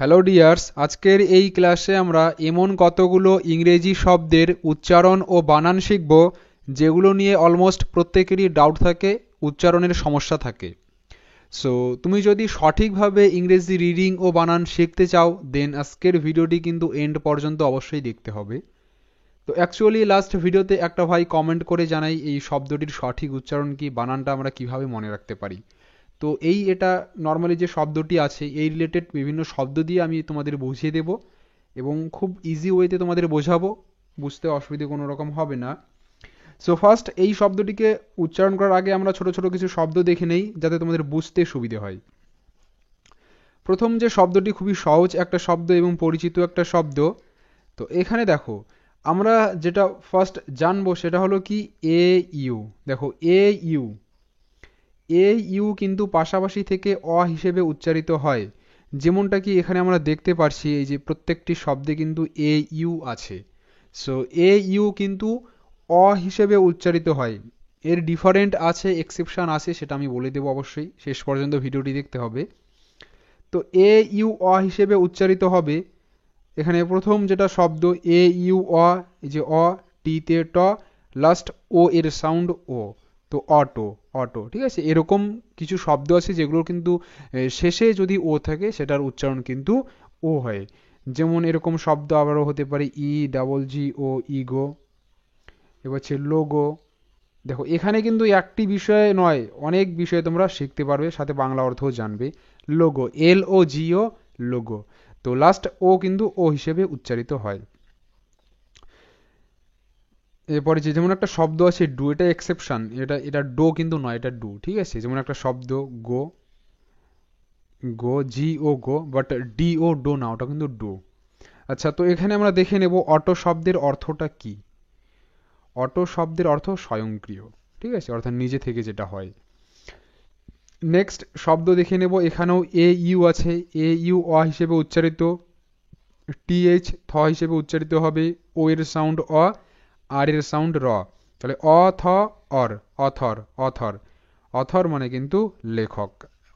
Hello dears, আজকের এই ক্লাসে আমরা এমন কতগুলো ইংরেজি শব্দের উচ্চারণ ও বানান শিখব যেগুলো নিয়ে অলমোস্ট প্রত্যেকেরই ডাউট থাকে, উচ্চারণের সমস্যা থাকে। সো তুমি যদি সঠিকভাবে ইংরেজি রিডিং ও বানান শিখতে চাও দেন আজকের ভিডিওটি কিন্তু এন্ড পর্যন্ত অবশ্যই দেখতে হবে। তো অ্যাকচুয়ালি লাস্ট ভিডিওতে একটা ভাই কমেন্ট করে জানাই এই শব্দটির সঠিক উচ্চারণ কি, বানানটা আমরা কিভাবে মনে রাখতে পারি। তো এটা নর্মালি যে শব্দটি আছে এই রিলেটেড বিভিন্ন শব্দ দিয়ে আমি তোমাদের বুঝিয়ে দেব এবং খুব ইজি ওয়েতে তোমাদের বোঝাবো, বুঝতে অসুবিধে কোনো রকম হবে না। সো ফার্স্ট এই শব্দটিকে উচ্চারণ করার আগে আমরা ছোট ছোট কিছু শব্দ দেখে নেই যাতে তোমাদের বুঝতে সুবিধে হয়। প্রথম যে শব্দটি খুবই সহজ একটা শব্দ এবং পরিচিত একটা শব্দ। তো এখানে দেখো আমরা যেটা ফার্স্ট জানবো সেটা হলো কি এ ইউ। দেখো এ ইউ, এ ইউ কিন্তু পাশাপাশি থেকে অ হিসেবে উচ্চারিত হয়, যেমনটা কি এখানে আমরা দেখতে পারছি এই যে প্রত্যেকটি শব্দে কিন্তু এ ইউ আছে। সো এ ইউ কিন্তু অ হিসেবে উচ্চারিত হয়। এর ডিফারেন্ট আছে, এক্সেপশন আছে, সেটা আমি বলে দেবো অবশ্যই, শেষ পর্যন্ত ভিডিওটি দেখতে হবে। তো এ ইউ অ হিসেবে উচ্চারিত হবে। এখানে প্রথম যেটা শব্দ এ ইউ অ, এই যে অ, টিতে ট, লাস্ট ও এর সাউন্ড ও, তো অটো, অটো, ঠিক আছে। এরকম কিছু শব্দ আছে যেগুলোর কিন্তু শেষে যদি ও থাকে সেটার উচ্চারণ কিন্তু ও হয়। যেমন এরকম শব্দ আবারও হতে পারে ই ডাবল জি ও, ইগো। এবার হচ্ছে লোগো। দেখো এখানে কিন্তু একটি বিষয় নয়, অনেক বিষয় তোমরা শিখতে পারবে, সাথে বাংলা অর্থও জানবে। লোগো, এল ও জি ও, লোগো। তো লাস্ট ও কিন্তু ও হিসেবে উচ্চারিত হয়। এরপরে যেমন একটা শব্দ আছে ডু, এটা এক্সেপশন, এটা এটা ডো কিন্তু নয়, এটা ডু, ঠিক আছে। যেমন একটা শব্দ গো, গো জি ও গো, বাট ডি ও ডো না, ওটা কিন্তু ডু। আচ্ছা, তো এখানে আমরা দেখে নেব অটো শব্দের অর্থটা কি। অটো শব্দের অর্থ স্বয়ংক্রিয়, ঠিক আছে, অর্থাৎ নিজে থেকে যেটা হয়। নেক্সট শব্দ দেখে নেব, এখানেও এ ইউ আছে, এ ইউ অ হিসেবে উচ্চারিত, টিএইচ থ হিসেবে উচ্চারিত হবে, ও এর সাউন্ড অ, আর এর সাউন্ড র। তাহলে অ থ অর, অথর, অথর, অথর মানে কিন্তু লেখক,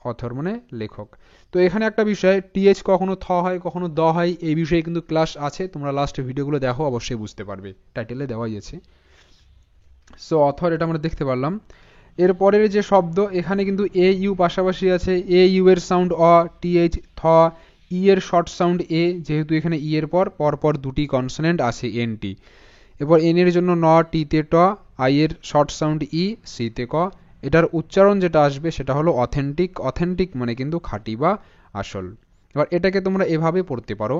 অথর মানে লেখক। তো এখানে একটা বিষয়, টিএইচ কখনো থ হয় কখনো দ হয়, এই বিষয়ে কিন্তু ক্লাস আছে, তোমরা লাস্ট ভিডিওগুলো দেখো অবশ্যই বুঝতে পারবে, টাইটেলে দেওয়াই আছে। সো অথর এটা আমরা দেখতে পারলাম। এরপরের যে শব্দ এখানে কিন্তু এ ইউ পাশাপাশি আছে, এ ইউ এর সাউন্ড অ, টিএইচ থ, ই এর শর্ট সাউন্ড এ, যেহেতু এখানে ই এর পর দুটি কনসোনেন্ট আছে এন টি। এরপর এন এর জন্য ন, টিতে ট, আই এর শর্ট সাউন্ড ই, সিতে ক। এটার উচ্চারণ যেটা আসবে সেটা হলো অথেন্টিক। অথেন্টিক মানে কিন্তু খাঁটি বা আসল। এবার এটাকে তোমরা এভাবে পড়তে পারো,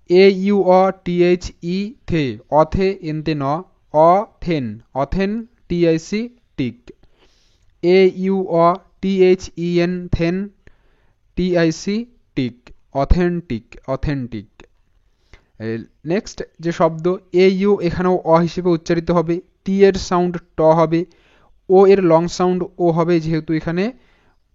এ ইউ অ, টিএইচ ই থে, অথে এনতে ন, অ থেন, অথেন, টিআইসি টিক, এ ইউ অ, টিএইচ ই এন থেন, টিআইসি টিক, অথেন্টিক, অথেন্টিক। নেক্সট যে শব্দ এ ইউ, এখানেও অ হিসেবে উচ্চারিত হবে, টি এর সাউন্ড ট হবে, ও এর লং সাউন্ড ও হবে, যেহেতু এখানে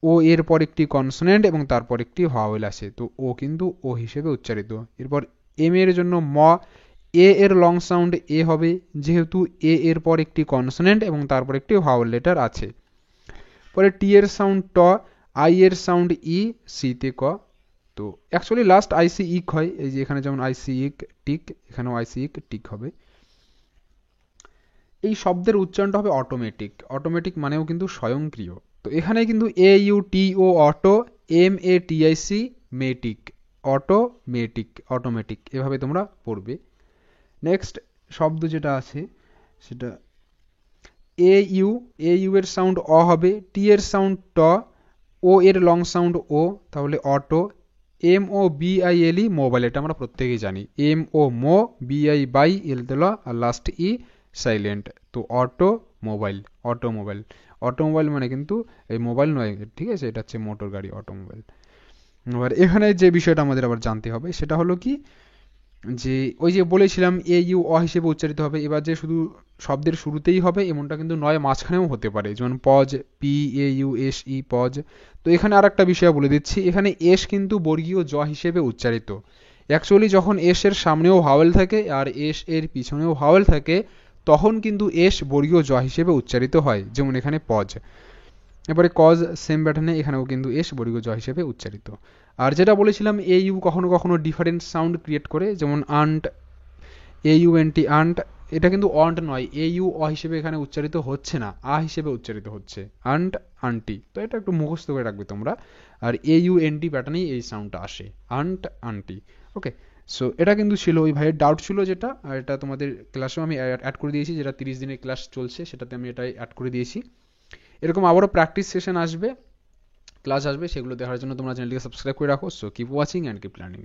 ও এর পর একটি কনসোনেন্ট এবং তারপর একটি ভাওয়েল আছে, তো ও কিন্তু ও হিসেবে উচ্চারিত। এরপর এম এর জন্য ম, এ এর লং সাউন্ড এ হবে, যেহেতু এ এর পর একটি কনসোনেন্ট এবং তারপর একটি ভাওয়েল লেটার আছে। পরে টি এর সাউন্ড ট, আই এর সাউন্ড ই, সিতে ক। তো অ্যাকচুয়ালি লাস্ট আইসি ইক হয়, এই যে এখানে যেমন আইসি ইক টিক, এখানেও আইসি ইক টিক হবে। এই শব্দের উচ্চারণটা হবে অটোমেটিক। অটোমেটিক মানেও কিন্তু স্বয়ংক্রিয়। তো এখানে কিন্তু A U T O auto, M A T I C matic, automatic, automatic, এভাবে তোমরা পড়বে। নেক্সট শব্দ যেটা আছে সেটা এ ইউ, এ ইউ এর সাউন্ড অ হবে, টি এর সাউন্ড ট, ও এর লং সাউন্ড ও, তাহলে auto. M O B I L E, mobile, এটা আমরা প্রত্যেকেই জানি, M O mo, B I bi L দিল, আর লাস্ট ই সাইলেন্ট, তো অটো মোবাইল, অটোমোবাইল। অটোমোবাইল মানে কিন্তু এই মোবাইল নয়, ঠিক আছে, এটা হচ্ছে মোটর গাড়ি, অটোমোবাইল। এবার এখানে যে বিষয়টা আমাদের আবার জানতে হবে সেটা হলো কি, যে ওই যে বলেছিলাম এ ইউ অ হিসেবে উচ্চারিত হবে, এবার যে শুধু শব্দের শুরুতেই হবে এমনটা কিন্তু নয়, মাঝখানেও হতে পারে, যেমন pause, P A U S E, pause. তো এখানে আর একটা বিষয় বলে দিচ্ছি, এখানে এস কিন্তু বর্গীয় জ হিসেবে উচ্চারিত। অ্যাকচুয়ালি যখন এস এর সামনেও ভাওয়েল থাকে আর এস এর পিছনেও ভাওয়েল থাকে তখন কিন্তু এস বর্গীয় জ হিসেবে উচ্চারিত হয়, যেমন এখানে পজ। এবারে কজ সেম ব্যাটার্নে এখানেও কিন্তু এস বর্গীয় জ হিসেবে উচ্চারিত। আর যেটা বলেছিলাম AU কখনো কখনো ডিফারেন্ট সাউন্ড ক্রিয়েট করে, যেমন আন্ট, AUNT আন্ট, এটা কিন্তু অন্ট নয়, AU অ হিসেবে এখানে উচ্চারিত হচ্ছে না, আ হিসেবে উচ্চারিত হচ্ছে, আন্ট আন্টি। তো এটা একটু মুখস্থ করে রাখবে তোমরা। আর AUNT প্যাটার্নেই এই সাউন্ডটা আসে, আন্ট আন্টি। ওকে, সো এটা কিন্তু ছিল ওই ভাইয়ের ডাউট ছিল যেটা, আর এটা তোমাদের ক্লাসেও আমি অ্যাড করে দিয়েছি, যেটা 30 দিনের ক্লাস চলছে সেটাতে আমি এটাই অ্যাড করে দিয়েছি। এরকম আবারও প্র্যাকটিস সেশন আসবে, ক্লাস আসবে, সেগুলো দেখার জন্য তোমরা চ্যানেলটিকে সাবস্ক্রাইব করে রাখো। So keep watching and keep learning.